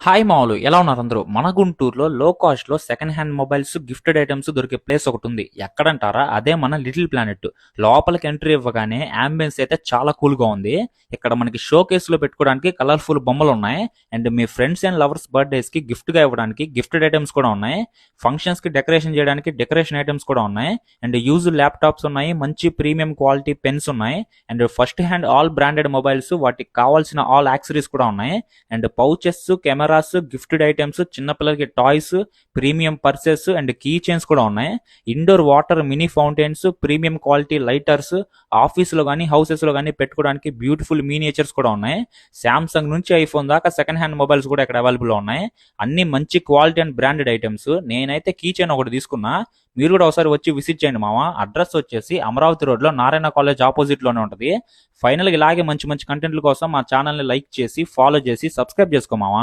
Hi మామూలు ఎలా ఉన్నారు అందరూ? మన గుంటూరులో లో కాస్ట్ లో second hand mobiles gifted items దొరికే ప్లేస్ ఒకటి ఉంది. ఎక్కడంటారా? అదే మన లిటిల్ ప్లానెట్. లోపలికి ఎంట్రీ ఇవ్వగానే అంబియన్స్ అయితే చాలా కూల్ గా ఉంది. ఇక్కడ మనకి షో కేస్ లో పెట్టుకోవడానికి కలర్ఫుల్ బొమ్మలు ఉన్నాయి. And me friends and lovers birthdays కి గిఫ్ట్ గా ఇవ్వడానికి గిఫ్టెడ్ ఐటమ్స్ కూడా ఉన్నాయి. ఫంక్షన్స్ కి డెకరేషన్ చేయడానికి డెకరేషన్ ఐటమ్స్ కూడా ఉన్నాయి. అండ్ యూజ్ ల్యాప్టాప్స్ ఉన్నాయి. మంచి ప్రీమియం క్వాలిటీ పెన్స్ ఉన్నాయి. And first hand all branded mobiles, వాటికి కావాల్సిన ఆల్ యాక్సరీస్ కూడా ఉన్నాయి. And pouches, cameras, gifted items, చిన్నపిల్లలకి toys, premium purses and key chains కూడా ఉన్నాయి. Indoor water mini fountains, premium quality lighters, office లో కానీ హౌసెస్ లో కానీ పెట్టుకోవడానికి బ్యూటిఫుల్ మినియేచర్స్ కూడా ఉన్నాయి. శాంసంగ్ నుంచి ఐఫోన్ దాకా సెకండ్ హ్యాండ్ మొబైల్స్ కూడా ఇక్కడ అవైలబుల్ ఉన్నాయి. అన్ని మంచి క్వాలిటీ అండ్ బ్రాండెడ్ ఐటమ్స్. నేనైతే కీ చైన్ ఒకటి తీసుకున్నా. మీరు కూడా ఒకసారి వచ్చి విజిట్ చేయండి మామ. అడ్రస్ వచ్చేసి అమరావతి రోడ్ లో నారాయణ కాలేజ్ ఆపోజిట్ లోనే ఉంటుంది. ఫైనల్ గా ఇలాగే మంచి మంచి కంటెంట్ల కోసం మా ఛానల్ ని లైక్ చేసి, ఫాలో చేసి, సబ్స్క్రైబ్ చేసుకో మామ.